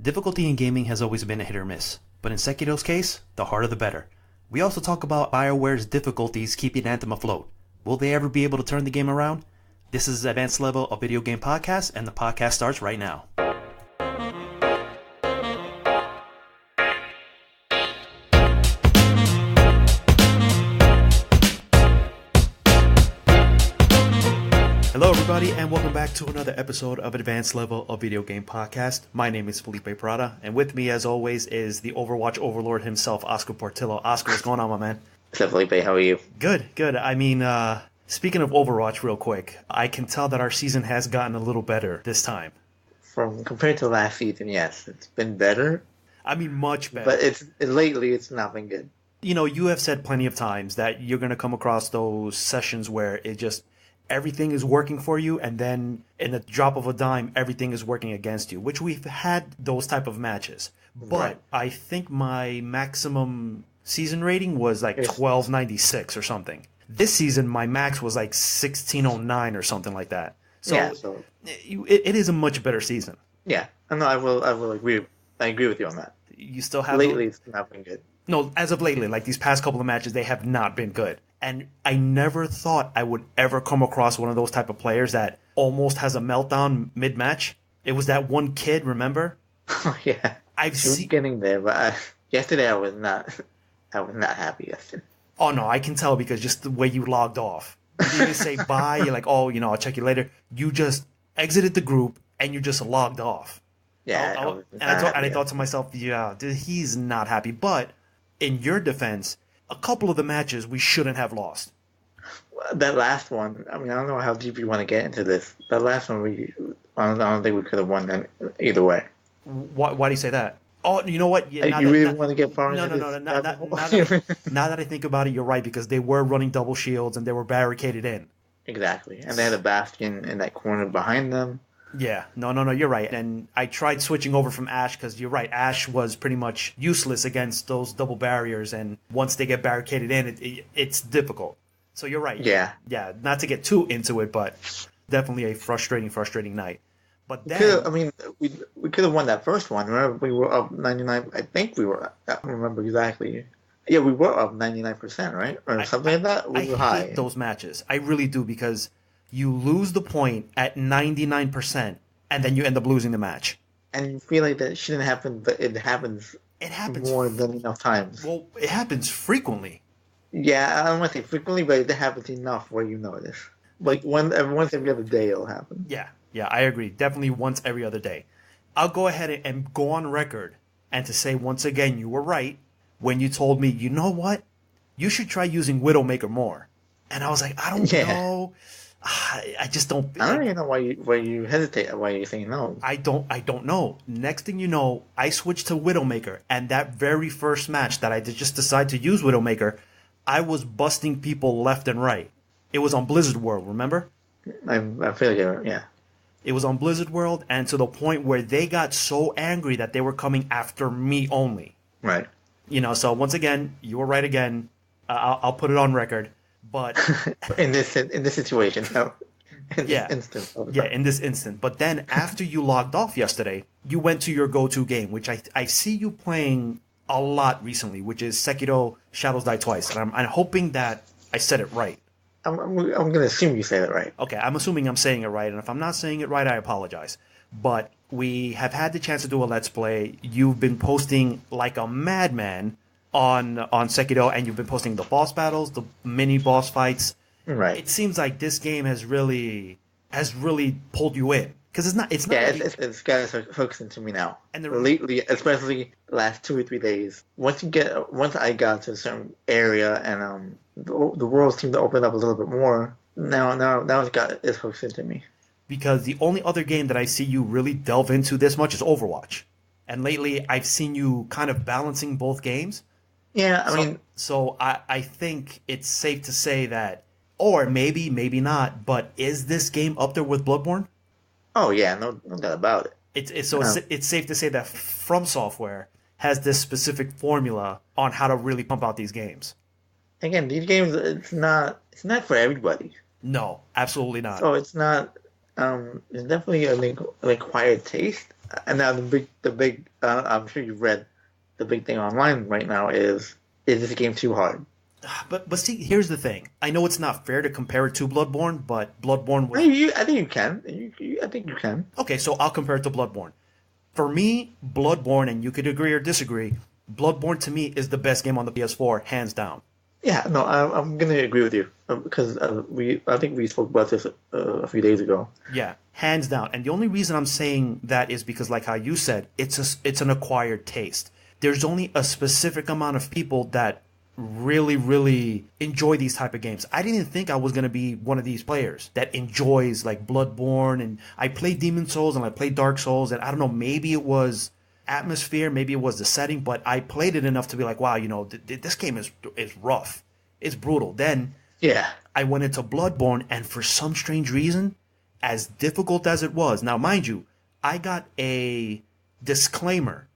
Difficulty in gaming has always been a hit or miss, but in Sekiro's case, the harder the better. We also talk about Bioware's difficulties keeping Anthem afloat. Will they ever be able to turn the game around? This is Advanced Level, a video game podcast, and the podcast starts right now. Hello everybody, and welcome back to another episode of Advanced Level, a video game podcast. My name is Felipe Prada, and with me as always is the Overwatch overlord himself, Oscar Portillo. Oscar, what's going on, my man? What's up, Felipe? How are you? Good. I mean, speaking of Overwatch real quick, I can tell that our season has gotten a little better this time. Compared to last season, yes, it's been better. I mean, much better. But lately it's not been good. You know, you have said plenty of times that you're going to come across those sessions where everything is working for you, and then in a drop of a dime, everything is working against you, which we've had those type of matches. But Right. I think my maximum season rating was like 1296 or something. This season, my max was like 1609 or something like that. So, it is a much better season. Yeah, I will agree. I agree with you on that. You still have Lately, it's not been good. No, as of lately, like these past couple of matches, they have not been good. And I never thought I would ever come across one of those type of players that almost has a meltdown mid-match. It was that one kid, remember? Oh yeah, I've seen getting there, but yesterday I was not happy yesterday. Oh no, I can tell because just the way you logged off. You didn't even say bye. You're like, oh, I'll check you later. You just exited the group and you just logged off. Yeah, I thought to myself, yeah, dude, he's not happy. But in your defense, a couple of the matches we shouldn't have lost. That last one, I mean, I don't know how deep you want to get into this. That last one, I don't think we could have won either way. Why do you say that? Oh, you know what? Yeah, you really want to get far into No. this? Now that I think about it, you're right, because they were running double shields and they were barricaded in. Exactly. And they had a bastion in that corner behind them. Yeah, no, you're right. And I tried switching over from Ashe because you're right. Ashe was pretty much useless against those double barriers, and once they get barricaded in, it's difficult. So you're right. Yeah. Not to get too into it, but definitely a frustrating night. But then, we could have won that first one. Remember, we were up 99. I think we were. I don't remember exactly. Yeah, we were up 99%, right, or something like that. We were high. I hate those matches. I really do, because you lose the point at 99%, and then you end up losing the match. And you feel like that shouldn't happen, but it happens. It happens more than enough times. Well, it happens frequently. Yeah, I don't want to say frequently, but it happens enough where you notice. Like once every other day, it'll happen. Yeah, I agree. Definitely once every other day. I'll go ahead and go on record and to say once again, you were right when you told me, you know what? You should try using Widowmaker more. And I was like, I don't know. I just don't. I don't even know why you hesitate. Why you saying no? I don't know. Next thing you know, I switched to Widowmaker, and that very first match that I just decided to use Widowmaker, I was busting people left and right. It was on Blizzard World, remember? I feel like yeah. It was on Blizzard World, and to the point where they got so angry that they were coming after me only. Right. So once again, you were right again. I'll put it on record. But in this situation, no. In this instant. But then after you logged off yesterday, you went to your go-to game, which I see you playing a lot recently, which is Sekiro Shadows Die Twice. And I'm hoping that I said it right. I'm going to assume you said it right. Okay, I'm assuming I'm saying it right, and if I'm not saying it right, I apologize. But we have had the chance to do a Let's Play. You've been posting like a madman on Sekiro, and you've been posting the boss battles, the mini boss fights. Right. It seems like this game has really pulled you in, because it's not. Yeah, it's got hooks into me now. And lately, especially the last 2 or 3 days, once I got to a certain area and the world seemed to open up a little bit more. Now it's got its hooks into me. Because the only other game that I see you really delve into this much is Overwatch, and lately I've seen you kind of balancing both games. Yeah, I mean... So I think it's safe to say that, or maybe not, but is this game up there with Bloodborne? Oh, yeah, no doubt about it. It's safe to say that From Software has this specific formula on how to really pump out these games. Again, these games, it's not for everybody. No, absolutely not. So it's not... it's definitely an acquired taste. And now the big. I'm sure you've read the big thing online right now is this game too hard? But see, here's the thing. I know it's not fair to compare it to Bloodborne, but Bloodborne was... I think you can. I think you can. Okay, so I'll compare it to Bloodborne. For me, Bloodborne, and you could agree or disagree, Bloodborne to me is the best game on the PS4, hands down. Yeah, no, I'm gonna agree with you because I think we spoke about this a few days ago. Yeah, hands down. And the only reason I'm saying that is because, like how you said, it's an acquired taste. There's only a specific amount of people that really, really enjoy these type of games. I didn't think I was going to be one of these players that enjoys like Bloodborne, and I played Demon Souls and I played Dark Souls, and I don't know, maybe it was atmosphere, maybe it was the setting, but I played it enough to be like, wow, this game is rough. It's brutal. Then I went into Bloodborne, and for some strange reason, as difficult as it was, now mind you, I got a disclaimer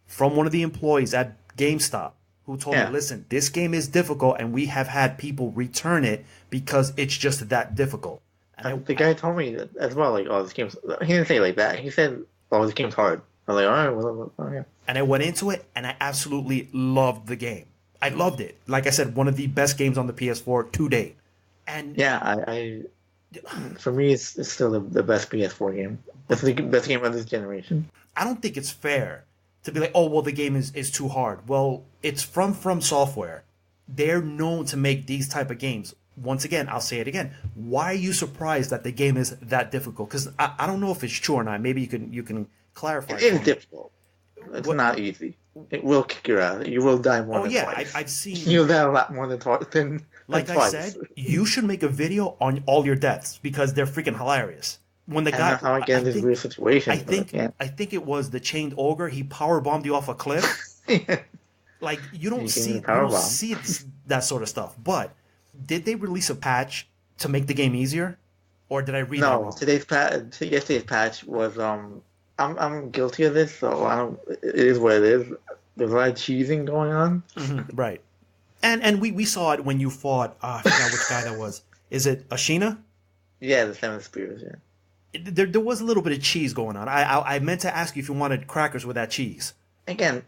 from one of the employees at GameStop who told me, listen, this game is difficult, and we have had people return it because it's just that difficult. And the guy told me that as well, like, oh, this game's... He didn't say it like that. He said, oh, this game's hard. I was like, all right, well, yeah. And I went into it, and I absolutely loved the game. I loved it. Like I said, one of the best games on the PS4 to date. And yeah, I for me, it's still the best PS4 game. It's the best game of this generation. I don't think it's fair to be like, oh, well, the game is too hard. Well, it's from Software. They're known to make these type of games. Once again, I'll say it again. Why are you surprised that the game is that difficult? Because I don't know if it's true or not. Maybe you can clarify. It is difficult. It's not easy. It will kick your ass. You will die more than twice. I've seen... You'll die a lot more than twice. Like I said, you should make a video on all your deaths because they're freaking hilarious. When the guy... how I get in this weird situation. I think it was the Chained Ogre. He powerbombed you off a cliff. Yeah. Like, you don't see that sort of stuff. But did they release a patch to make the game easier? Or did I read that wrong? Yesterday's patch was... I'm guilty of this, so it is what it is. There's a lot of cheesing going on. Mm-hmm, right. And we saw it when you fought, I forgot which guy that was. Is it Ashina? Yeah, the Seven Spears, yeah. There was a little bit of cheese going on. I meant to ask you if you wanted crackers with that cheese. Again,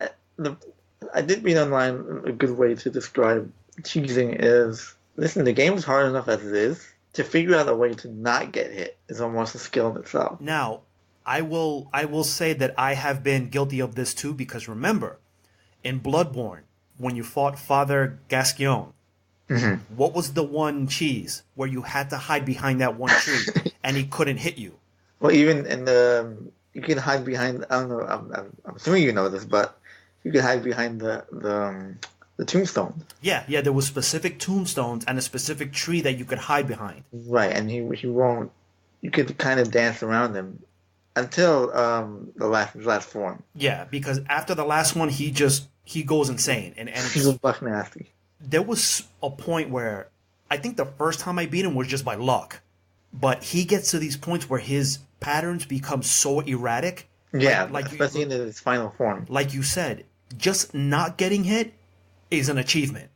I did read online a good way to describe cheesing is, listen, the game is hard enough as it is. To figure out a way to not get hit is almost a skill in itself. Now, I will say that I have been guilty of this too, because remember, in Bloodborne, when you fought Father Gascoigne, what was the one cheese where you had to hide behind that one tree and he couldn't hit you? Well, even in you can hide behind, I don't know, I'm assuming you know this, but you can hide behind the tombstones. Yeah, there was specific tombstones and a specific tree that you could hide behind. Right, and he won't, you could kind of dance around him. Until the last form. Yeah, because after the last one, he goes insane, and he's buck nasty. There was a point where I think the first time I beat him was just by luck, but he gets to these points where his patterns become so erratic. Yeah, especially in his final form. Like you said, just not getting hit is an achievement.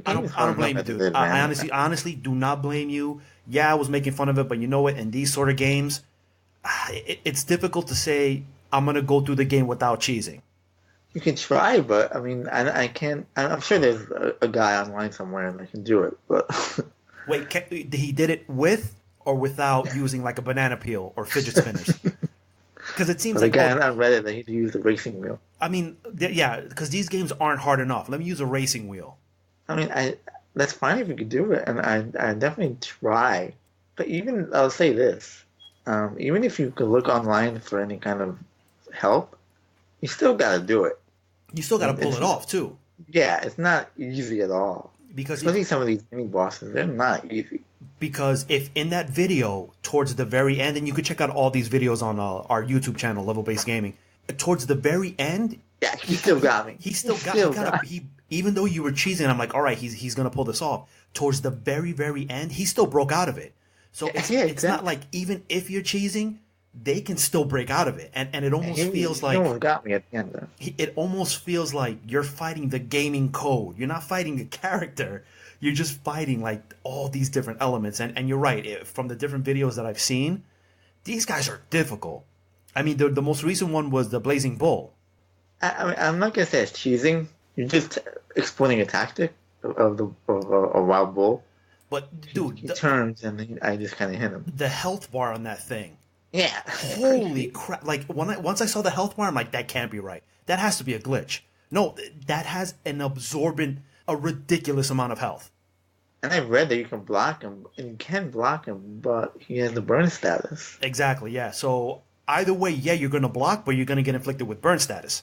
I don't blame you, dude. I honestly do not blame you. Yeah, I was making fun of it, but you know what? In these sort of games, it's difficult to say I'm going to go through the game without cheesing. You can try, but I mean, I can't. I'm sure there's a guy online somewhere that can do it. But wait, he did it with or without using like a banana peel or fidget spinners? Because it seems like the guy on Reddit that he used a racing wheel. I mean, yeah, because these games aren't hard enough. Let me use a racing wheel. I mean, that's fine if you could do it, and I definitely try. But even I'll say this. Even if you could look online for any kind of help, you still got to do it. You still got to pull it off, too. Yeah, it's not easy at all. Because especially some of these mini bosses, they're not easy. Because if in that video, towards the very end, and you could check out all these videos on our YouTube channel, Level Based Gaming, towards the very end... Yeah, he still got me. He still got me. Even though you were cheesing, I'm like, all right, he's going to pull this off. Towards the very, very end, he still broke out of it. So it's not like even if you're cheesing, they can still break out of it, and it almost feels like no one got me at the end. Though. It almost feels like you're fighting the gaming code. You're not fighting a character. You're just fighting like all these different elements. And you're right. From the different videos that I've seen, these guys are difficult. I mean, the most recent one was the Blazing Bull. I mean, I'm not gonna say it's cheesing. You're just exploiting a tactic of a wild bull. But dude, he turns and I just kind of hit him. The health bar on that thing. Yeah. Holy crap! Like once I saw the health bar, I'm like, that can't be right. That has to be a glitch. No, that has a ridiculous amount of health. And I read that you can block him, and you can block him, but he has the burn status. Exactly. Yeah. So either way, yeah, you're gonna block, but you're gonna get inflicted with burn status.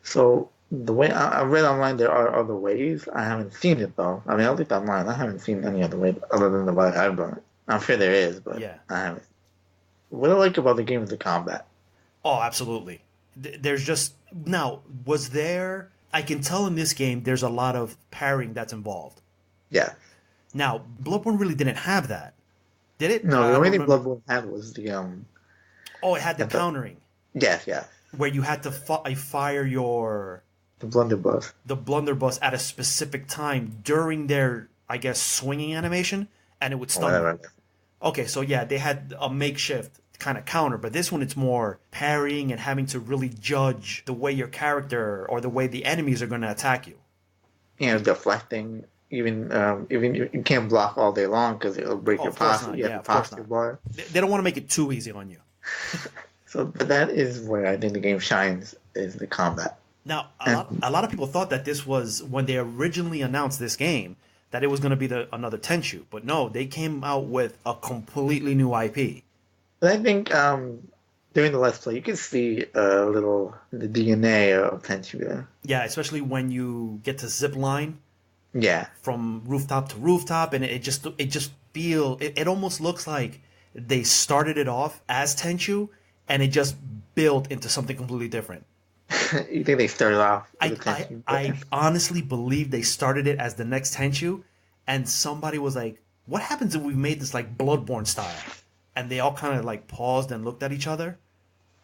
So the way I read online, there are other ways. I haven't seen it though. I mean, at least online, I haven't seen any other way other than the way I've done it. I'm sure there is, but yeah. I haven't. What I like about the game is the combat. Oh, absolutely. There's just now was there. I can tell in this game there's a lot of parrying that's involved. Yeah. Now Bloodborne really didn't have that, did it? No, the only thing Bloodborne had was the Oh, it had the countering. Yes, yes. Where you had to fire your the blunderbuss. The blunderbuss at a specific time during their, I guess, swinging animation, and it would stun them. Okay, so yeah, they had a makeshift kind of counter, but this one it's more parrying and having to really judge the way your character or the way the enemies are going to attack you. You know, deflecting. Even you can't block all day long because it'll break your posture. You have to posture bar. They don't want to make it too easy on you. So, but that is where I think the game shines, is the combat. Now, a lot of people thought that this was, when they originally announced this game, that it was going to be another Tenchu. But no, they came out with a completely new IP. But I think during the Let's Play, you can see the DNA of Tenchu there. Yeah, especially when you get to zip line. Yeah. From rooftop to rooftop, and it almost looks like they started it off as Tenchu, and it just built into something completely different. You think they started off with Tenchu? I honestly believe they started it as the next Tenchu, and somebody was like, what happens if we made this like Bloodborne style? And they all kind of like paused and looked at each other,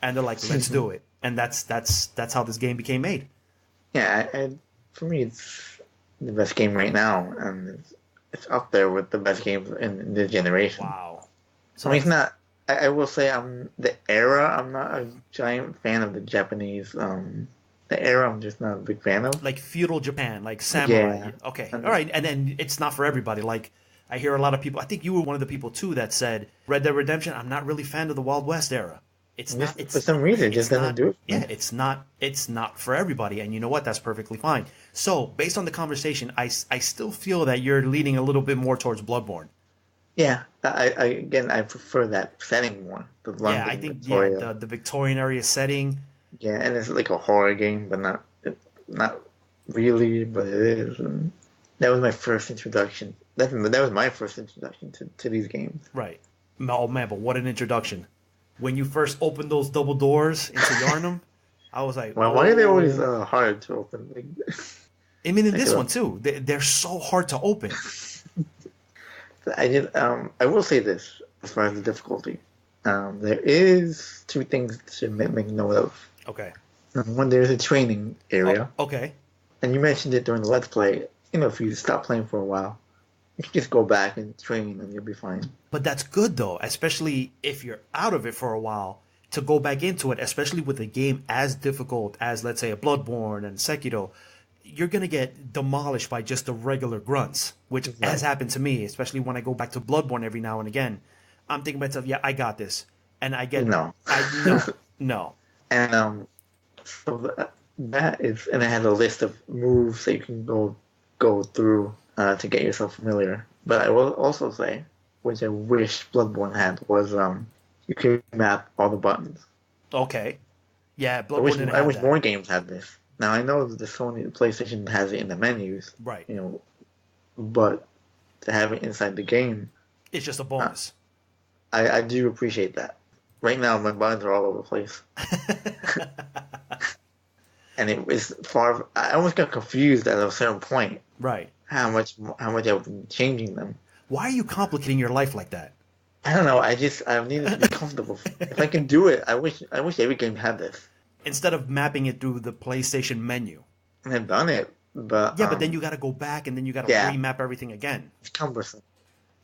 and they're like, let's do it. And that's how this game became made. Yeah, for me, it's the best game right now, and it's up there with the best games in this generation. Wow. So I mean, it's not. I will say I'm not a giant fan of the Japanese. The era, I'm just not a big fan of. Like feudal Japan, like samurai. Yeah. Okay, all right, and then it's not for everybody. Like I hear a lot of people. I think you were one of the people too that said Red Dead Redemption. I'm not really a fan of the Wild West era. It's not. It's, for some reason, it just doesn't do it. Yeah, it's not. It's not for everybody, and you know what? That's perfectly fine. So, based on the conversation, I still feel that you're leaning a little bit more towards Bloodborne. Yeah, I prefer that setting more. The London, I think Victoria. The Victorian area setting. Yeah, and it's like a horror game, but not really, but it is. And that was my first introduction. That was my first introduction to these games. Right. Oh man, but what an introduction! When you first opened those double doors into Yharnam, I was like, well, why are they always hard to open? I mean, in this one too, they're so hard to open. I will say this as far as the difficulty. There is two things to make note of. Okay. Number one, there's a training area. Oh, okay. And you mentioned it during the Let's Play. You know, if you stop playing for a while, you can just go back and train and you'll be fine. But that's good though, especially if you're out of it for a while, to go back into it, especially with a game as difficult as, let's say, a Bloodborne and Sekiro. You're going to get demolished by just the regular grunts, which has happened to me, especially when I go back to Bloodborne every now and again. I'm thinking to myself, yeah, I got this. And I get... No. No. And so that is... And I had a list of moves that you can go through to get yourself familiar. But I will also say, which I wish Bloodborne had, was you could map all the buttons. Okay. Yeah, Bloodborne I wish more games had this. Now, I know that the PlayStation has it in the menus. Right. You know, but to have it inside the game... It's just a bonus. I do appreciate that. Right now, my buttons are all over the place. And it was far... I almost got confused at a certain point. Right. How much I was changing them. Why are you complicating your life like that? I don't know. I needed to be comfortable. If I can do it, I wish every game had this. Instead of mapping it through the PlayStation menu. I've done it, but... Yeah, but then you got to go back and then you got to remap everything again. It's cumbersome.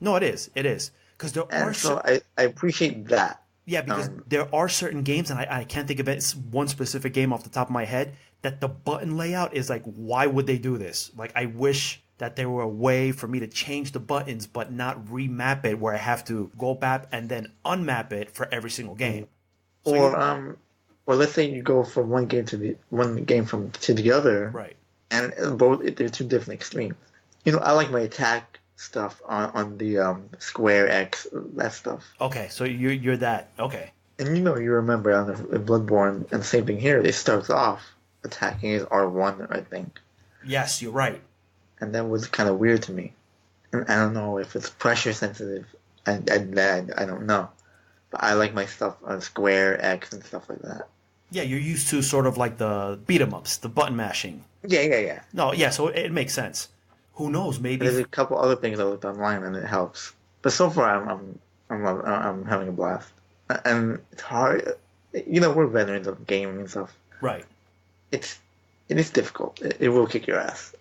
No, it is. It is. Because there are... So I appreciate that. Yeah, because there are certain games, and I can't think of it, one specific game off the top of my head, that the button layout is like, why would they do this? Like, I wish that there were a way for me to change the buttons, but not remap it where I have to go back and then unmap it for every single game. So or let's say you go from one game to the other, right? And both they're two different extremes. I like my attack stuff on the square X, that stuff. Okay, so you're that. Okay. And you remember on the Bloodborne, and the same thing here. It starts off attacking as R1, I think. Yes, you're right. And that was kind of weird to me. And I don't know if it's pressure sensitive. I don't know. But I like my stuff on square X and stuff like that. Yeah, you're used to sort of like the beat 'em ups, the button mashing. Yeah. No, yeah, so it makes sense. Who knows? Maybe there's a couple other things I looked online and it helps. But so far, I'm having a blast. And it's hard. We're veterans of gaming and stuff. Right. It is difficult. It will kick your ass.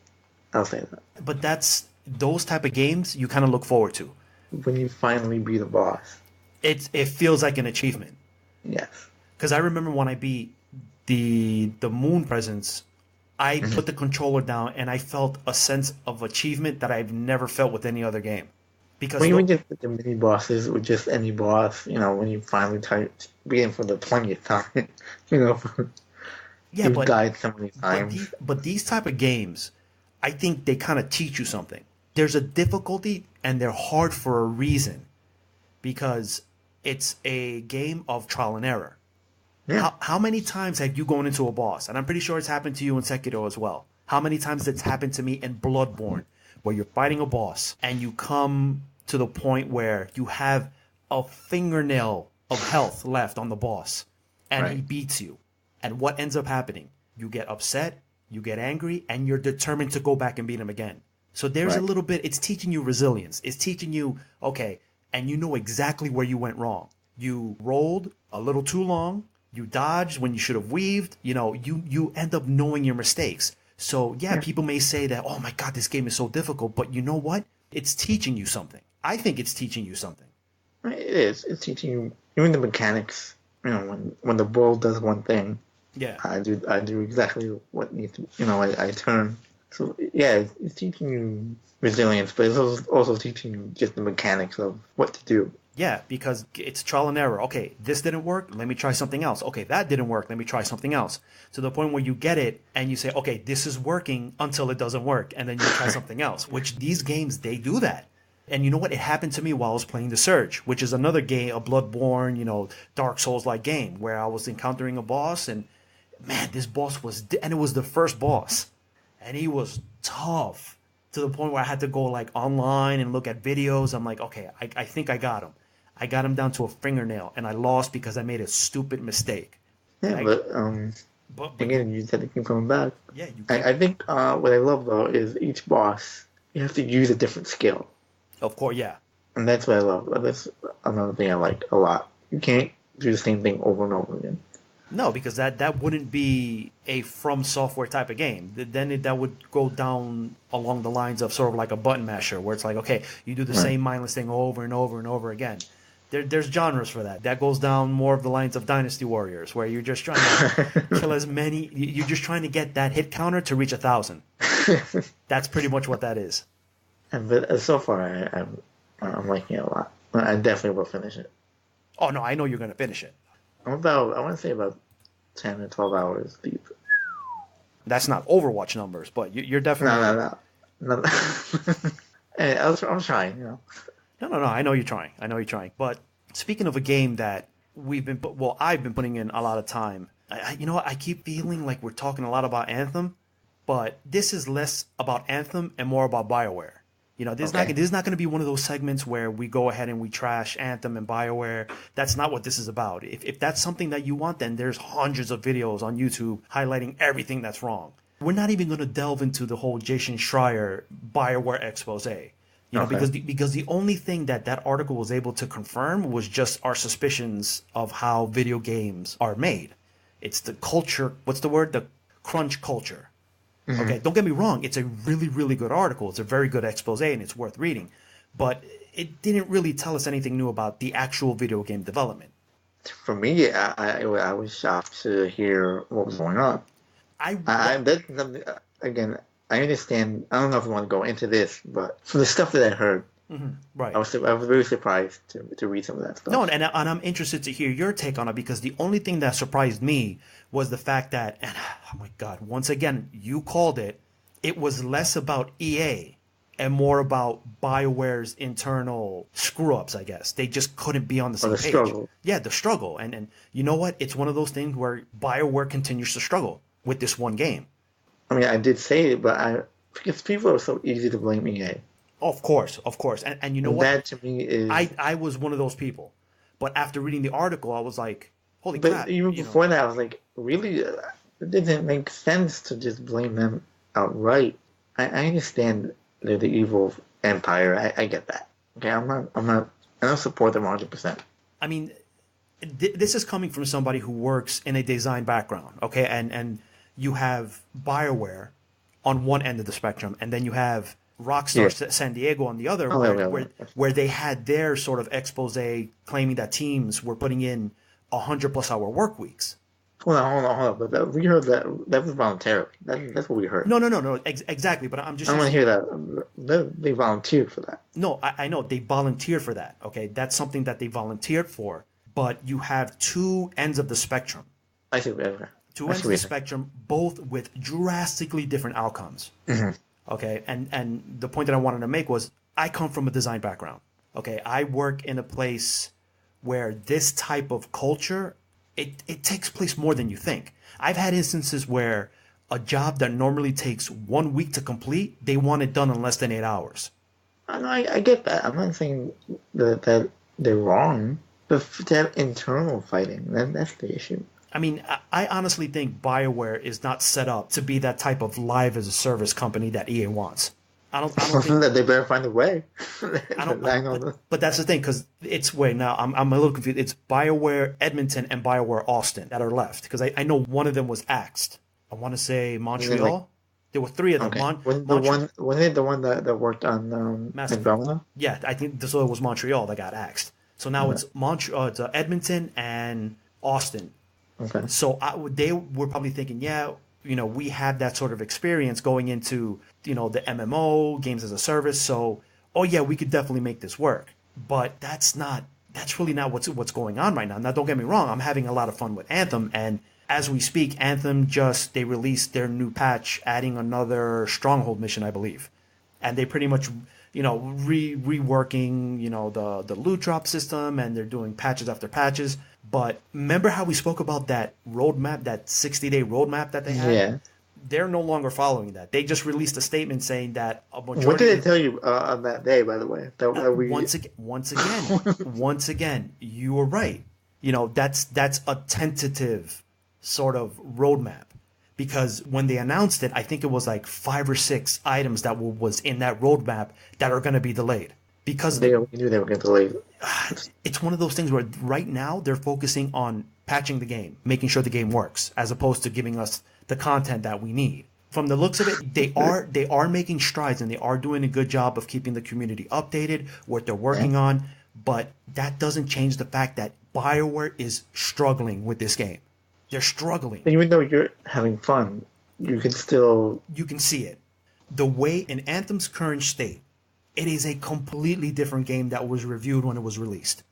I'll say that. But that's those type of games you kind of look forward to. When you finally beat a boss. It feels like an achievement. Yes. Because I remember when I beat the Moon Presence, I put the controller down and I felt a sense of achievement that I've never felt with any other game. Because when you just hit the mini bosses with just any boss, when you finally beat him for the 20th time, you've died so many times. But these type of games, I think they kind of teach you something. There's a difficulty and they're hard for a reason. Because it's a game of trial and error. Yeah. How many times have you gone into a boss? And I'm pretty sure it's happened to you in Sekiro as well. How many times it's happened to me in Bloodborne, where you're fighting a boss and you come to the point where you have a fingernail of health left on the boss and he beats you. And what ends up happening? You get upset, you get angry, and you're determined to go back and beat him again. So there's a little bit, it's teaching you resilience. It's teaching you, okay, and you know exactly where you went wrong. You rolled a little too long. You dodged when you should have weaved. You end up knowing your mistakes. So, people may say that, oh my God, this game is so difficult. But you know what? It's teaching you something. I think it's teaching you something. It is. It's teaching you, even the mechanics. When the bull does one thing, I do exactly what needs to, I turn. So, it's teaching you resilience, but it's also teaching you just the mechanics of what to do. Yeah, because it's trial and error. Okay, this didn't work. Let me try something else. Okay, that didn't work. Let me try something else. To the point where you get it and you say, okay, this is working until it doesn't work. And then you try something else, which these games, they do that. And you know what? It happened to me while I was playing The Surge, which is another game, a Bloodborne, Dark Souls-like game where I was encountering a boss. And man, this boss and it was the first boss. And he was tough to the point where I had to go like online and look at videos. I'm like, okay, I think I got him. I got him down to a fingernail, and I lost because I made a stupid mistake. Yeah, but again, you said to keep coming back. Yeah, I think what I love though is each boss you have to use a different skill. Of course, yeah. And that's what I love. That's another thing I like a lot. You can't do the same thing over and over again. No, because that wouldn't be a From Software type of game. Then that would go down along the lines of sort of like a button masher, where it's like, okay, you do the same mindless thing over and over and over again. There's genres for that. That goes down more of the lines of Dynasty Warriors, where you're just trying to kill as many. You're just trying to get that hit counter to reach 1,000. That's pretty much what that is. But so far, I'm liking it a lot. I definitely will finish it. Oh no, I know you're going to finish it. I want to say about 10 or 12 hours deep. That's not Overwatch numbers, but you're definitely... No. Hey, I'm trying, No, I know you're trying. But speaking of a game that I've been putting in a lot of time, I keep feeling like we're talking a lot about Anthem, but this is less about Anthem and more about Bioware. This is not going to be one of those segments where we go ahead and we trash Anthem and Bioware. That's not what this is about. If that's something that you want, then there's hundreds of videos on YouTube highlighting everything that's wrong. We're not even going to delve into the whole Jason Schreier Bioware expose. Because the only thing that article was able to confirm was just our suspicions of how video games are made. It's the culture. What's the word? The crunch culture. Mm-hmm. Okay, don't get me wrong. It's a really, really good article. It's a very good expose, and it's worth reading. But it didn't really tell us anything new about the actual video game development. For me, I was shocked to hear what was going on. That's something, again, I understand. I don't know if I want to go into this, but from the stuff that I heard, right. I was very surprised to read some of that stuff. No, and I'm interested to hear your take on it because the only thing that surprised me was the fact that, and oh my God, once again, you called it. It was less about EA and more about BioWare's internal screw-ups, I guess. They just couldn't be on the same page. Struggle. Yeah, the struggle. And you know what? It's one of those things where BioWare continues to struggle with this one game. I mean, I did say it, but because people are so easy to blame EA. Of course. And you know what? That to me is... I was one of those people. But after reading the article, I was like, holy crap. But even before that, I was like, really? It didn't make sense to just blame them outright. I understand they're the evil empire. I get that. Okay, I don't support them 100%. I mean, this is coming from somebody who works in a design background, okay? And you have BioWare on one end of the spectrum, and then you have Rockstar San Diego on the other, where they had their sort of expose claiming that teams were putting in 100+ hour work weeks. Hold on. But we heard that was voluntarily. That's what we heard. No. Exactly. But I'm just... I don't want to hear that. They volunteered for that. No, I know. They volunteered for that. Okay, that's something that they volunteered for. But you have two ends of the spectrum. I see. Two ends of the spectrum, both with drastically different outcomes. Mm-hmm. Okay, and the point that I wanted to make was I come from a design background. Okay, I work in a place where this type of culture... It takes place more than you think. I've had instances where a job that normally takes 1 week to complete, they want it done in less than 8 hours. I get that. I'm not saying that they're wrong, but to have internal fighting, that's the issue. I mean, I honestly think BioWare is not set up to be that type of live as a service company that EA wants. I don't think that they better find a way. But that's the thing, because it's now I'm a little confused. It's BioWare Edmonton and BioWare Austin that are left, because I know one of them was axed. I want to say Montreal. There were three of them. Okay. Wasn't it the one that worked on Andromeda? Yeah, I think so. It was Montreal that got axed. So now it's it's Edmonton and Austin. Okay. So they were probably thinking, we have that sort of experience going into, the MMO, games as a service. So, we could definitely make this work. But that's really not what's going on right now. Now, don't get me wrong. I'm having a lot of fun with Anthem. And as we speak, Anthem they released their new patch, adding another Stronghold mission, I believe. And they pretty much, reworking, the loot drop system, and they're doing patches after patches. But remember how we spoke about that roadmap, that 60-day roadmap that they had? Yeah. They're no longer following that. They just released a statement saying that a majority... What did they tell you on that day, by the way? Once again, you were right. That's a tentative sort of roadmap. Because when they announced it, I think it was like 5 or 6 items that was in that roadmap that are going to be delayed. Because they knew they were going to delay it. It's one of those things where right now they're focusing on patching the game, making sure the game works, as opposed to giving us the content that we need. From the looks of it, they are making strides, and they are doing a good job of keeping the community updated, what they're working on. But that doesn't change the fact that BioWare is struggling with this game. They're struggling. Even though you're having fun, you can see it. The way in Anthem's current state, it is a completely different game that was reviewed when it was released.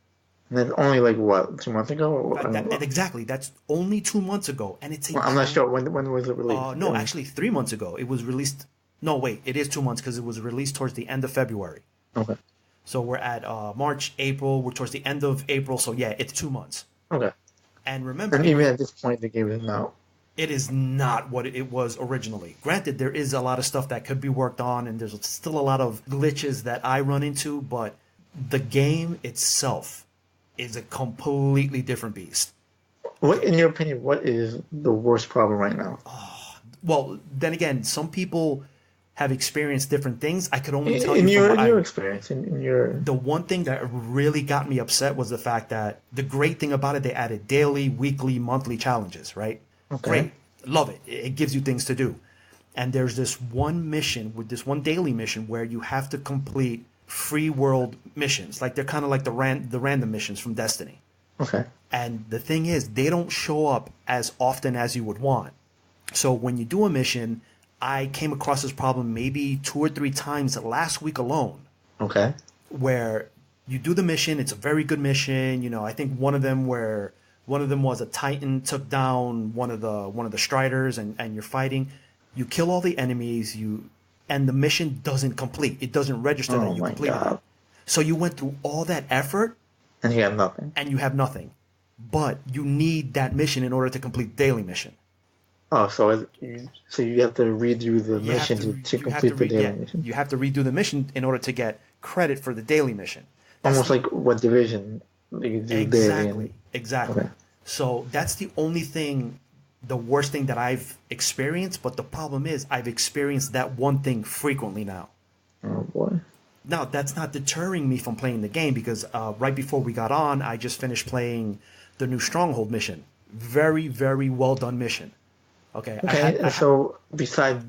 And that's only 2 months ago? Exactly. That's only 2 months ago. And it's I'm not sure. When was it released? No, actually 3 months ago. It was released... No, wait. It is 2 months because it was released towards the end of February. Okay. So we're at March, April. We're towards the end of April. So yeah, it's 2 months. Okay. And remember... And even at this point, the game is now... It is not what it was originally. Granted, there is a lot of stuff that could be worked on, and there's still a lot of glitches that I run into, but the game itself is a completely different beast. What, in your opinion, what is the worst problem right now? Well, then again, some people have experienced different things. I could only tell you from your experience. The one thing that really got me upset was the fact that the great thing about it, they added daily, weekly, monthly challenges, right? Okay. Great. Love it. It gives you things to do. And there's this one daily mission where you have to complete free world missions. Like they're kind of like the random missions from Destiny. Okay. And the thing is, they don't show up as often as you would want. So when you do a mission, I came across this problem maybe 2 or 3 times last week alone. Okay. Where you do the mission, it's a very good mission. I think one of them was a Titan took down one of the Striders, and you're fighting. You kill all the enemies, and the mission doesn't complete. It doesn't register that you completed it. So you went through all that effort, and you have nothing. And you have nothing. But you need that mission in order to complete the daily mission. Oh, so you have to redo the mission to complete the daily mission. You have to redo the mission in order to get credit for the daily mission. Almost like what Division you do daily. Exactly. Okay. So that's the only thing, the worst thing that I've experienced. But the problem is, I've experienced that one thing frequently now. Oh boy. Now that's not deterring me from playing the game, because right before we got on, I just finished playing the new Stronghold mission. Very, very well done mission. Okay. So besides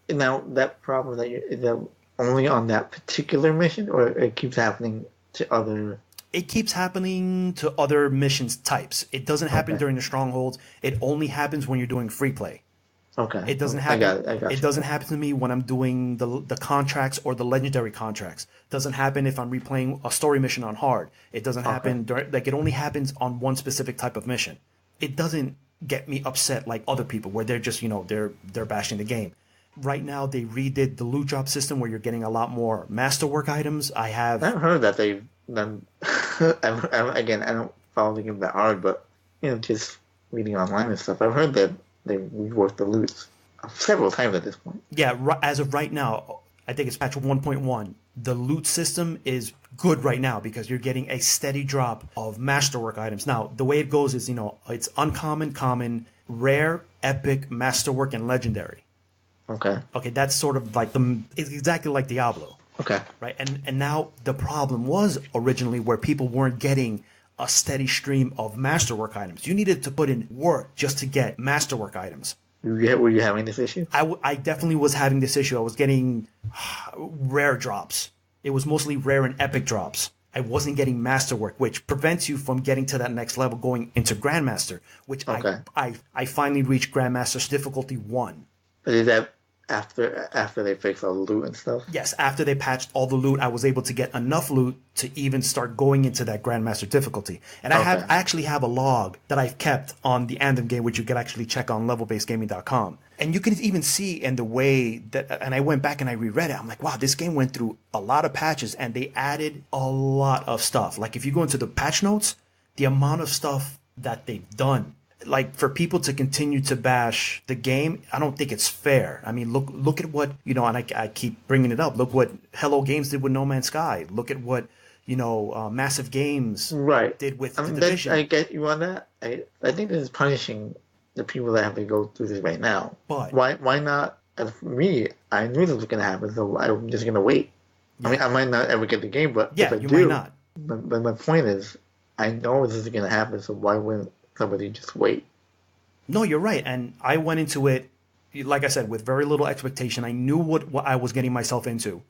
now that problem is that only on that particular mission, or it keeps happening to other? It keeps happening to other missions types. It doesn't happen during the Strongholds. It only happens when you're doing free play. Okay. It doesn't happen. I got it doesn't happen to me when I'm doing the contracts or the legendary contracts. It doesn't happen if I'm replaying a story mission on hard. It doesn't happen it only happens on one specific type of mission. It doesn't get me upset like other people where they're just, they're bashing the game. Right now they redid the loot drop system where you're getting a lot more masterwork items. I've heard that they've done. Again, I don't follow the game that hard, but just reading online and stuff, I've heard that they reworked the loot several times at this point. Yeah, as of right now, I think it's patch 1.1. The loot system is good right now because you're getting a steady drop of masterwork items. Now, the way it goes is, it's uncommon, common, rare, epic, masterwork, and legendary. Okay. Okay, that's sort of like it's exactly like Diablo. Okay. Right, and now the problem was originally where people weren't getting a steady stream of masterwork items. You needed to put in work just to get masterwork items. Were you having this issue? I definitely was having this issue. I was getting rare drops. It was mostly rare and epic drops. I wasn't getting masterwork, which prevents you from getting to that next level, going into Grandmaster, which I finally reached Grandmaster's difficulty 1. But is that after they fixed all the loot and stuff? Yes, after they patched all the loot, I was able to get enough loot to even start going into that Grandmaster difficulty. And I actually have a log that I've kept on the Anthem game, which you can actually check on levelbasedgaming.com. And you can even see in the way that, and I went back and I reread it, I'm like, wow, this game went through a lot of patches and they added a lot of stuff. Like if you go into the patch notes, the amount of stuff that they've done, like for people to continue to bash the game, I don't think it's fair. I mean, look at what, and I keep bringing it up. Look what Hello Games did with No Man's Sky. Look at what, Massive Games did with the Division. I get you on that. I think this is punishing the people that have to go through this right now. But why not? For me, I knew this was going to happen, so I'm just going to wait. Yeah. I mean, I might not ever get the game, but if I do, might not. But my point is, I know this is going to happen, so why wouldn't somebody just wait? No, you're right. And I went into it, like I said, with very little expectation. I knew what I was getting myself into.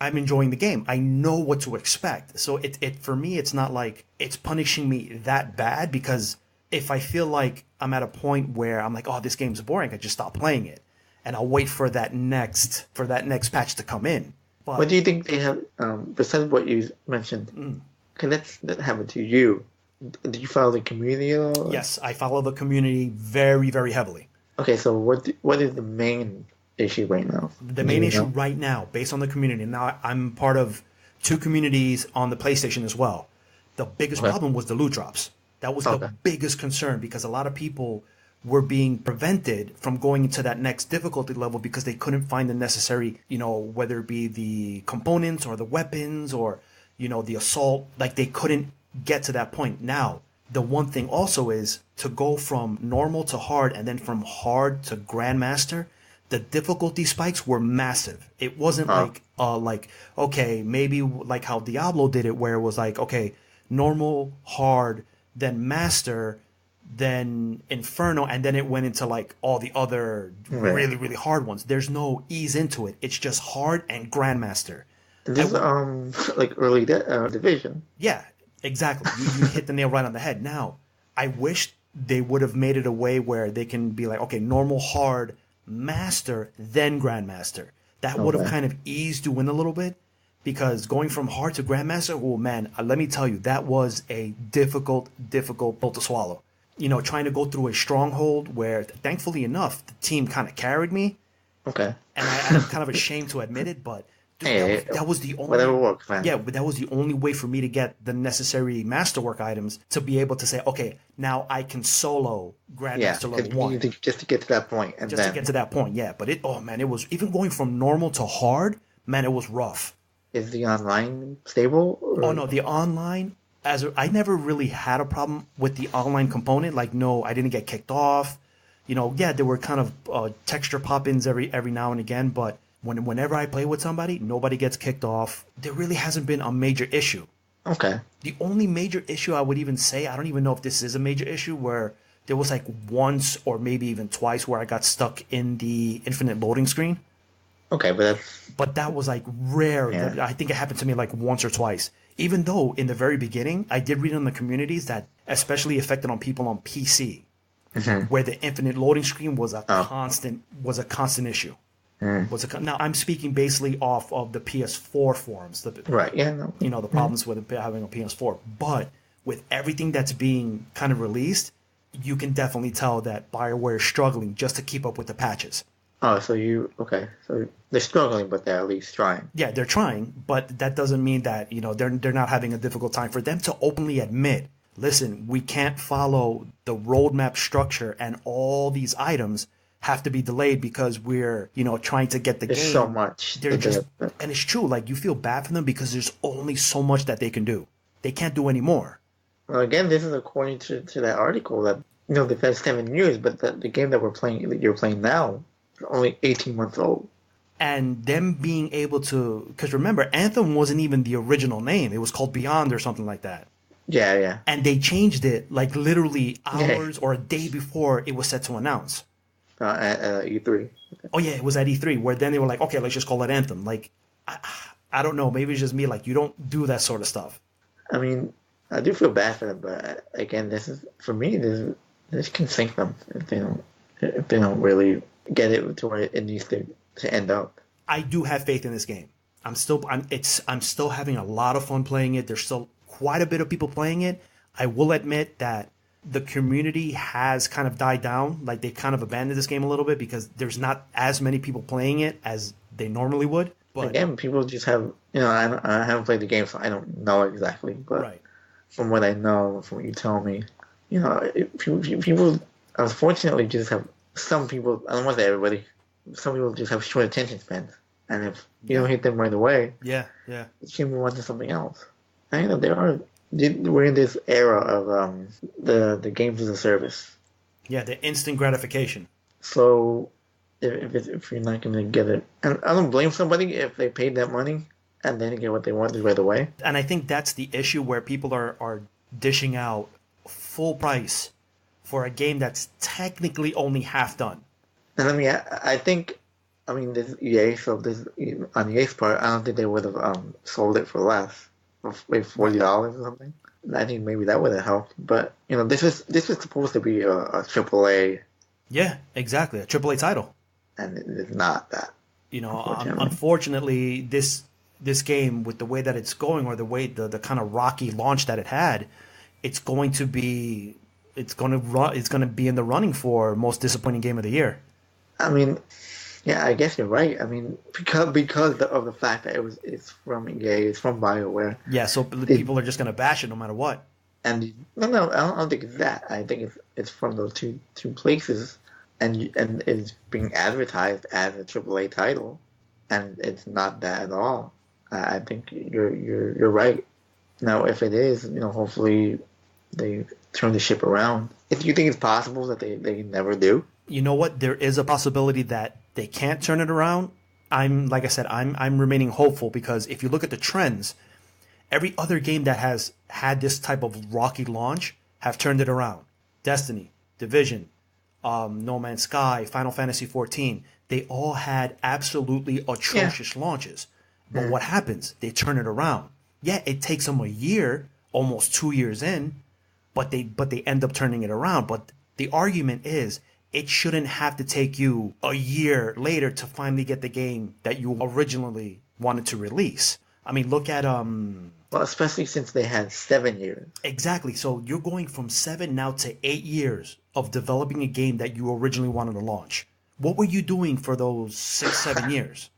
I'm enjoying the game. I know what to expect. So it for me, it's not like it's punishing me that bad, because if I feel like I'm at a point where I'm like, oh, this game's boring, I just stop playing it. And I'll wait for that next patch to come in. But what do you think they have, besides what you mentioned, that happened to you? Do you follow the community at all? Yes, I follow the community very, very heavily. Okay, so what is the main issue right now? The main issue right now, based on the community, now I'm part of 2 communities on the PlayStation as well. The biggest problem was the loot drops. That was the biggest concern, because a lot of people were being prevented from going into that next difficulty level because they couldn't find the necessary, whether it be the components or the weapons or, the assault, like they couldn't get to that point. Now, the one thing also is to go from normal to hard and then from hard to Grandmaster, the difficulty spikes were massive. It wasn't like, okay, maybe like how Diablo did it, where it was like, okay, normal, hard, then Master, then Inferno, and then it went into like all the other really, really hard ones. There's no ease into it. It's just hard and Grandmaster. This is like early Division. Yeah. Exactly. You hit the nail right on the head. Now, I wish they would have made it a way where they can be like, okay, normal, hard, master, then grandmaster. That would have Okay. kind of eased you in a little bit, because going from hard to grandmaster, oh man, let me tell you, that was a difficult pill to swallow. Trying to go through a stronghold where, thankfully enough, the team kind of carried me, Okay. and I'm kind of ashamed to admit it, but dude, Hey, that was the whatever only works, man. yeah, but that was the only way for me to get the necessary masterwork items to be able to say, okay, now I can solo Yeah, Grandmaster level because one. just to get to that point, and Just to get to that point, yeah. But oh man, it was, even going from normal to hard, man, it was rough. is the online stable? Or? Oh no, the online, I never really had a problem with the online component. Like, no, I didn't get kicked off. Yeah, there were kind of texture pop-ins every now and again, but whenever I play with somebody, nobody gets kicked off. There really hasn't been a major issue. Okay. The only major issue I would even say, I don't even know if this is a major issue, where there was like once or maybe even twice where I got stuck in the infinite loading screen. Okay, But that was like rare. Yeah. I think it happened to me like once or twice. Even though in the very beginning, I did read in the communities that especially affected on people on PC, where the infinite loading screen was a constant issue. Now I'm speaking basically off of the PS4 forums. right. Yeah. No. The problems with having a PS4. But with everything that's being kind of released, you can definitely tell that Bioware is struggling just to keep up with the patches. Oh, so so they're struggling, but they're at least trying. Yeah, they're trying, but that doesn't mean that they're not having a difficult time. For them to openly admit, listen, we can't follow the roadmap structure, and all these items have to be delayed because we're trying to get the There's game. so much. And it's true. Like, you feel bad for them because there's only so much that they can do. They can't do any more. Well, again, this is according to that article that they've had 7 years, but the game that you're playing now, is only 18 months old. And them being able to, because remember, Anthem wasn't even the original name. It was called Beyond or something like that. Yeah, yeah. And they changed it like literally hours or a day before it was set to announce. At E3. Oh yeah, it was at E3, where then they were like, okay, let's just call it Anthem. Like, I don't know, maybe it's just me. Like, you don't do that sort of stuff. I mean, I do feel bad for them, but again, this is, for me, this can sink them if they don't really get it to where it needs to end up. I do have faith in this game. I'm still having a lot of fun playing it. There's still quite a bit of people playing it. I will admit that the community has kind of died down. Like, they kind of abandoned this game a little bit because there's not as many people playing it as they normally would. But again, people just have, I haven't played the game, so I don't know exactly. But right. From what I know, from what you tell me, people unfortunately just have, some people, I don't want to say everybody, some people just have short attention spans. And if you don't hit them right away, yeah, you can move on to something else. And we're in this era of the games as a service. Yeah, the instant gratification. So if you're not going to get it, and I don't blame somebody if they paid that money and they didn't get what they wanted right away. And I think that's the issue, where people are dishing out full price for a game that's technically only half done. And I mean, I think, this is EA, so this, on EA's part, I don't think they would have sold it for less, for maybe $40 or something. I think maybe that would have helped. But this is supposed to be a AAA. Yeah, exactly, a AAA title, and it's not that. Unfortunately, this game, with the way that it's going, or the way the kind of rocky launch that it had, it's going to be in the running for most disappointing game of the year. Yeah, I guess you're right. Because of the fact that it's from EA, it's from Bioware. Yeah, so people are just going to bash it no matter what. And no, I don't think it's that. I think it's from those two places, and it's being advertised as a AAA title, and it's not that at all. I think you're right. Now, if it is, hopefully they turn the ship around. If you think it's possible that they never do. You know what? There is a possibility that they can't turn it around. I'm remaining hopeful, because if you look at the trends, every other game that has had this type of rocky launch have turned it around. Destiny, Division, No Man's Sky, Final Fantasy XIV, they all had absolutely atrocious launches. But what happens? They turn it around. Yeah, it takes them a year almost 2 years in, but they end up turning it around. But the argument is it shouldn't have to take you a year later to finally get the game that you originally wanted to release. I mean, look at Well, especially since they had 7 years. Exactly. So you're going from 7 now to 8 years of developing a game that you originally wanted to launch. What were you doing for those 6, 7 years?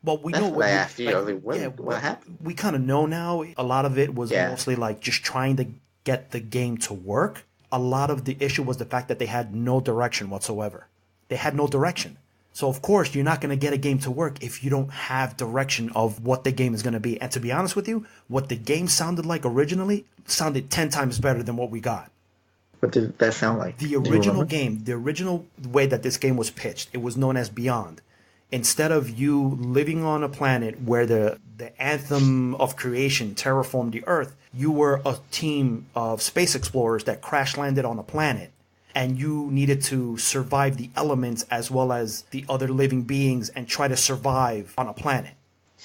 Well, we That's know what I asked you. like, I was like, what happened? We kind of know now. A lot of it was mostly like just trying to get the game to work. A lot of the issue was the fact that they had no direction whatsoever. They had no direction. So, of course, you're not going to get a game to work if you don't have direction of what the game is going to be. And to be honest with you, what the game sounded like originally sounded 10 times better than what we got. What did that sound like? The original game, the original way that this game was pitched, it was known as Beyond. Instead of you living on a planet where the anthem of creation terraformed the Earth, you were a team of space explorers that crash landed on a planet. And you needed to survive the elements as well as the other living beings and try to survive on a planet.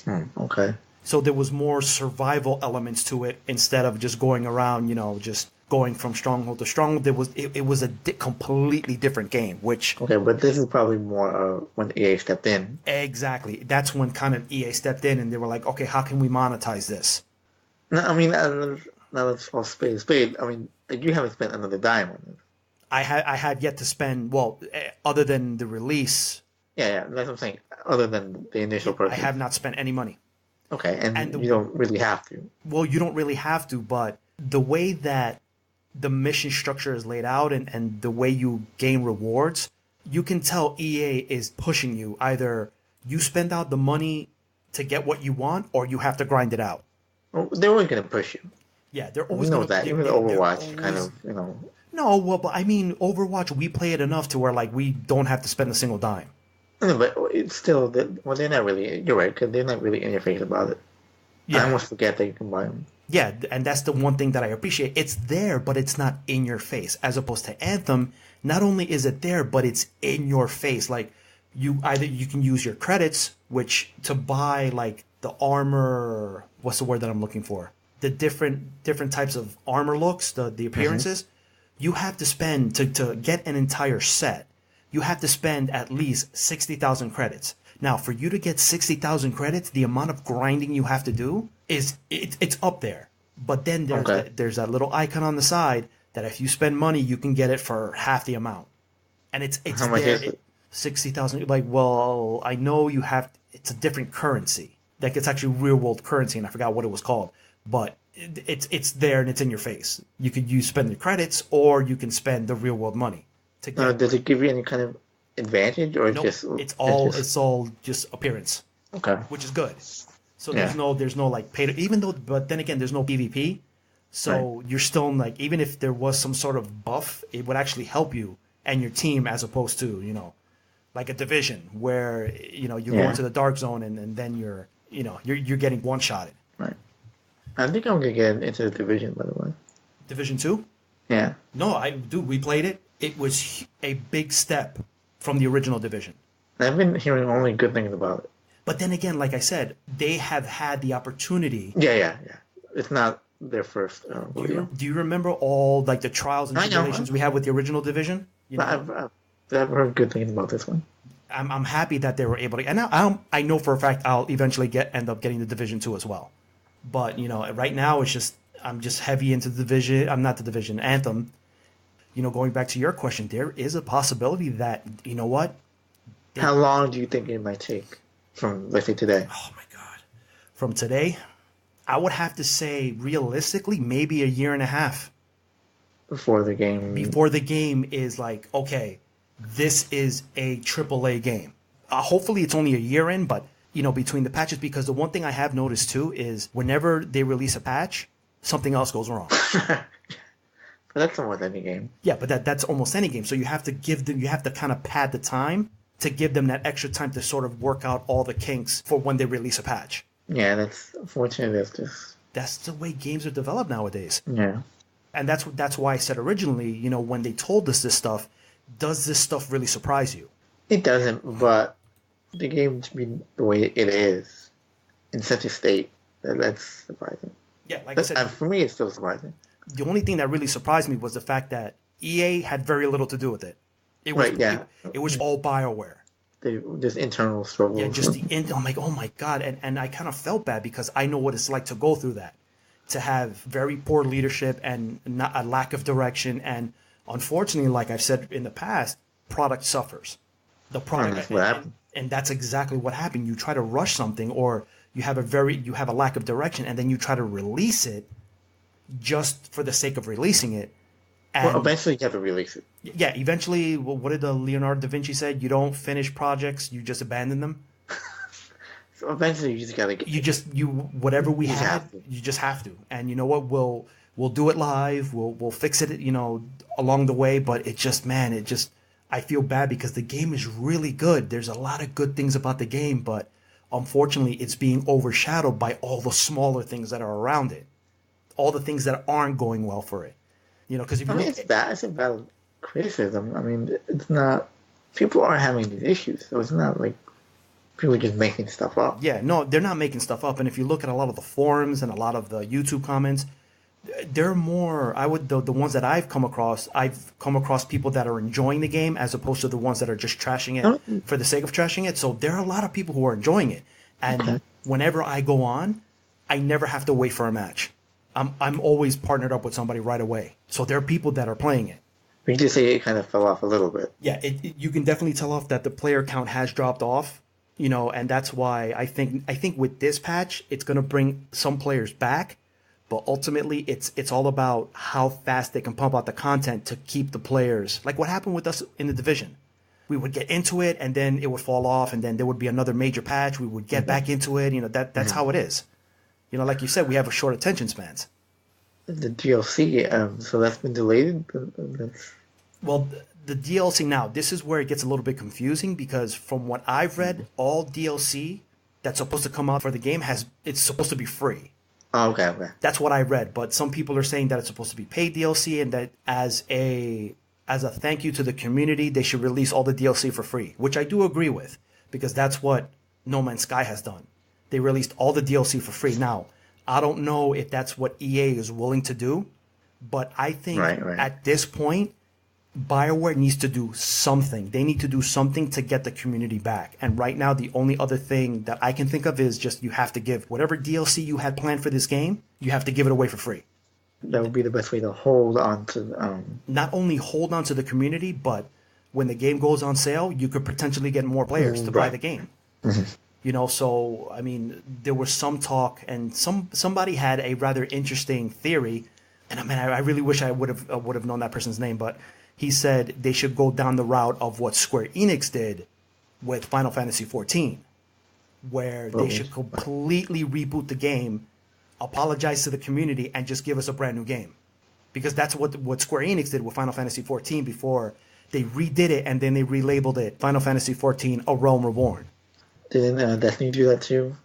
Okay. So there was more survival elements to it instead of just going around, just going from stronghold to stronghold. It was a completely different game, which... Okay, but this is probably more when EA stepped in. Exactly. That's when kind of EA stepped in and they were like, okay, how can we monetize this? No, I mean, now let's all spade. I mean, you haven't spent another dime on it. I had yet to spend, other than the release. Yeah, that's what I'm saying. Other than the initial purchase. I have not spent any money. Okay, and you don't really have to. Well, you don't really have to, but the way that the mission structure is laid out and the way you gain rewards, you can tell EA is pushing you. Either you spend out the money to get what you want, or you have to grind it out. Well, they're always going to push you. Yeah, they're always going to... that. Even Overwatch kind of, No, well, but I mean, Overwatch, we play it enough to where, like, we don't have to spend a single dime. No, but it's still... they're not really... You're right, because they're not really in your face about it. Yeah. I almost forget that you can buy them. Yeah, and that's the one thing that I appreciate. It's there, but it's not in your face. As opposed to Anthem, not only is it there, but it's in your face. Like, you can use your credits, which to buy, like, the armor... What's the word that I'm looking for? The different types of armor looks, the appearances... Mm-hmm. You have to spend, to get an entire set, you have to spend at least 60,000 credits. Now, for you to get 60,000 credits, the amount of grinding you have to do it's up there. But then there's that little icon on the side that if you spend money, you can get it for half the amount. And it's how much is it? 60,000. Like, well, I know you have, it's a different currency. Like, it's actually real world currency, and I forgot what it was called. But it's there and it's in your face. You spend the credits or you can spend the real world money to get. Does it give you any kind of advantage or it's all just appearance. Okay. Which is good. So there's no like pay to, even though, but then again there's no PvP. So you're still like, even if there was some sort of buff, it would actually help you and your team as opposed to, like a Division where you go into the dark zone and then you're getting one shotted. Right. I think I'm gonna get into the Division, by the way. Division 2? Yeah. No, we played it. It was a big step from the original Division. I've been hearing only good things about it. But then again, like I said, they have had the opportunity. Yeah. It's not their first. Do you remember all like the trials and tribulations we had with the original Division? I've heard good things about this one. I'm happy that they were able to, and I know for a fact I'll eventually end up getting the Division 2 as well. But, right now I'm just heavy into the Division. I'm not the Division, Anthem. Going back to your question, there is a possibility that, you know what? How long do you think it might take from, let's say, today? Oh, my God. From today, I would have to say, realistically, maybe a year and a half. Before the game is like, okay, this is a AAA game. Hopefully it's only a year in, but... between the patches, because the one thing I have noticed too is whenever they release a patch, something else goes wrong. But that's almost any game. Yeah, but that's almost any game. So you have to kind of pad the time to give them that extra time to sort of work out all the kinks for when they release a patch. Yeah, that's unfortunate. That's the way games are developed nowadays. Yeah. And that's why I said originally, when they told us this stuff, does this stuff really surprise you? It doesn't, but the game to be the way it is in such a state that's surprising. Yeah, like I said, for me, it's still surprising. The only thing that really surprised me was the fact that EA had very little to do with it. It was all Bioware. Just internal struggles. Yeah, just I'm like, oh my god, and I kind of felt bad because I know what it's like to go through that, to have very poor leadership and not a lack of direction, and unfortunately, like I've said in the past, product suffers. The product, and that's exactly what happened. You try to rush something, or you have a lack of direction, and then you try to release it just for the sake of releasing it. And well, eventually you have to release it. Yeah, eventually, what did Leonardo da Vinci say? You don't finish projects, you just abandon them. So eventually you just gotta get... You just have to. And you know what? We'll do it live. We'll fix it, along the way. But I feel bad because the game is really good. There's a lot of good things about the game, but unfortunately, it's being overshadowed by all the smaller things that are around it, all the things that aren't going well for it. Because if you it's bad. It's a valid criticism. I mean, it's not. People are having these issues, so it's not like people are just making stuff up. Yeah, no, they're not making stuff up. And if you look at a lot of the forums and a lot of the YouTube comments, they're more. The ones that I've come across people that are enjoying the game as opposed to the ones that are just trashing it for the sake of trashing it. So there are a lot of people who are enjoying it. And whenever I go on, I never have to wait for a match. I'm always partnered up with somebody right away. So there are people that are playing it. We can just say it kind of fell off a little bit. Yeah, you can definitely tell off that the player count has dropped off, and that's why I think with this patch it's going to bring some players back, but ultimately it's all about how fast they can pump out the content to keep the players. Like what happened with us in the Division. We would get into it and then it would fall off and then there would be another major patch. We would get back into it. That's how it is. Like you said, we have a short attention spans. The DLC, so that's been delayed? Well, the DLC now, this is where it gets a little bit confusing because from what I've read, all DLC that's supposed to come out for the game it's supposed to be free. Oh, okay. That's what I read, but some people are saying that it's supposed to be paid DLC and that as a thank you to the community, they should release all the DLC for free, which I do agree with because that's what No Man's Sky has done. They released all the DLC for free. Now, I don't know if that's what EA is willing to do, but I think at this point, Bioware needs to do something. They need to do something to get the community back. And right now, the only other thing that I can think of is just you have to give whatever DLC you had planned for this game, you have to give it away for free. That would be the best way to hold on to... Not only hold on to the community, but when the game goes on sale, you could potentially get more players to buy the game. So, I mean, there was some talk and somebody had a rather interesting theory. And I mean, I really wish I would have known that person's name, but he said they should go down the route of what Square Enix did with Final Fantasy XIV, where they should completely reboot the game, apologize to the community, and just give us a brand new game. Because that's what Square Enix did with Final Fantasy XIV before they redid it and then they relabeled it Final Fantasy XIV A Realm Reborn. Didn't Destiny do that too?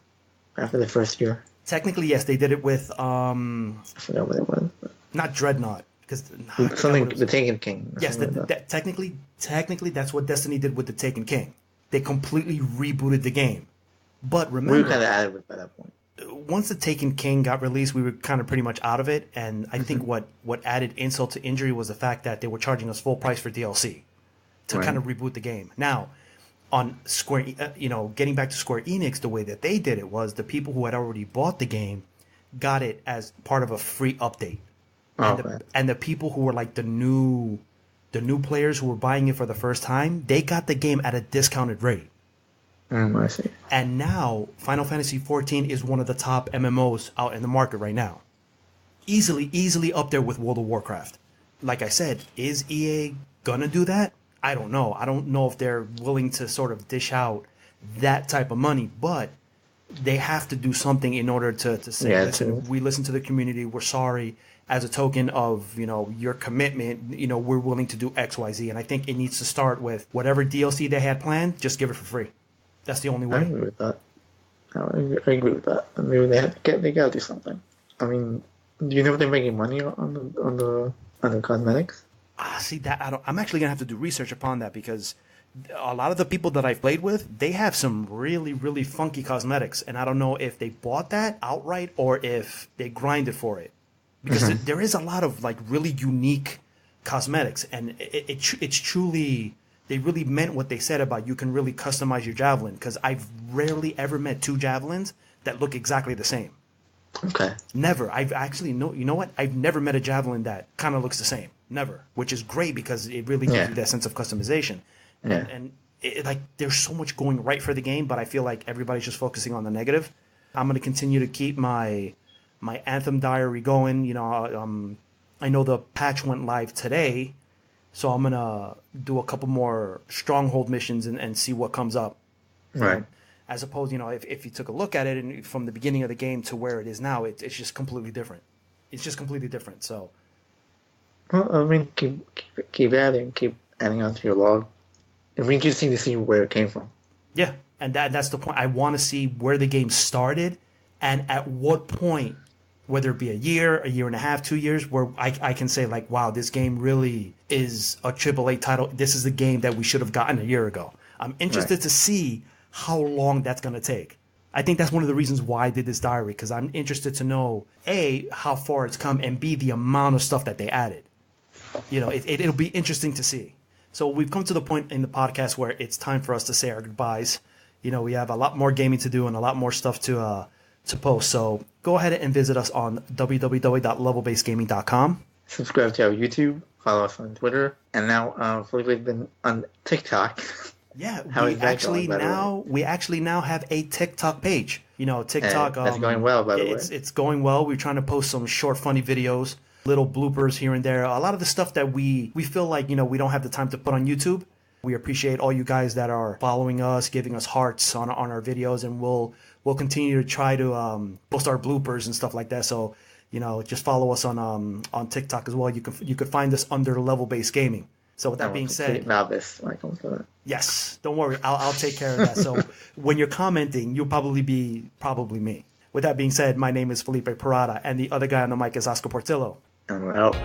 After the first year? Technically, yes, they did it with I forgot what it was. Not Dreadnought, because something the Taken King. Yes, technically that's what Destiny did with the Taken King. They completely rebooted the game. But remember, we were kind of out of it by that point. Once the Taken King got released, we were kind of pretty much out of it. And I think what added insult to injury was the fact that they were charging us full price for DLC to kind of reboot the game. Now, on Square, getting back to Square Enix, the way that they did it was the people who had already bought the game got it as part of a free update. And the people who were like the new players who were buying it for the first time, they got the game at a discounted rate. I see. And now Final Fantasy XIV is one of the top MMOs out in the market right now. Easily up there with World of Warcraft. Like I said, is EA gonna do that? I don't know. I don't know if they're willing to sort of dish out that type of money, but they have to do something in order to say, listen, we listen to the community, we're sorry. As a token of, your commitment, we're willing to do X, Y, Z. And I think it needs to start with whatever DLC they had planned, just give it for free. That's the only way. I agree with that. I agree with that. I mean, they got to do something. I mean, do you know if they're making money on the cosmetics? See that I'm actually gonna have to do research upon that because A lot of the people that I've played with, they have some really, really funky cosmetics, and I don't know if they bought that outright or if they grinded for it, because there is a lot of like really unique cosmetics, and it's truly, they really meant what they said about you can really customize your javelin, because I've rarely ever met two javelins that look exactly the same. Okay. Never. I've actually, no, you know what? I've never met a javelin that kind of looks the same. Never. Which is great because it really gives you that sense of customization. Yeah. And like, there's so much going right for the game, but I feel like everybody's just focusing on the negative. I'm going to continue to keep my Anthem diary going. You know, I know the patch went live today, so I'm going to do a couple more stronghold missions and see what comes up. Right. As opposed, you know, if you took a look at it and from the beginning of the game to where it is now, it's just completely different. It's just completely different. So, well, I mean, keep adding on to your log. It'd be interesting to see where it came from. Yeah, and that's the point. I want to see where the game started and at what point, whether it be a year and a half, 2 years, where I can say like, wow, this game really is a AAA title. This is the game that we should have gotten a year ago. I'm interested to see how long that's going to take. I think that's one of the reasons why I did this diary, because I'm interested to know, A, how far it's come, and B, the amount of stuff that they added. You know, it'll be interesting to see. So we've come to the point in the podcast where it's time for us to say our goodbyes. You know, we have a lot more gaming to do and a lot more stuff to post. So go ahead and visit us on www.levelbasedgaming.com. Subscribe to our YouTube, follow us on Twitter, and now we've been on TikTok. Yeah, we actually now have a TikTok page. You know, TikTok. That's going well, by the way. It's going well. We're trying to post some short, funny videos, little bloopers here and there. A lot of the stuff that we feel like, you know, we don't have the time to put on YouTube. We appreciate all you guys that are following us, giving us hearts on our videos, and we'll continue to try to post our bloopers and stuff like that. So, you know, just follow us on TikTok as well. You could find us under Level Based Gaming. So with that being said, novice when it comes to that. Yes, don't worry, I'll take care of that. So when you're commenting, you'll probably be me. With that being said, my name is Felipe Parada, and the other guy on the mic is Oscar Portillo. And we're out.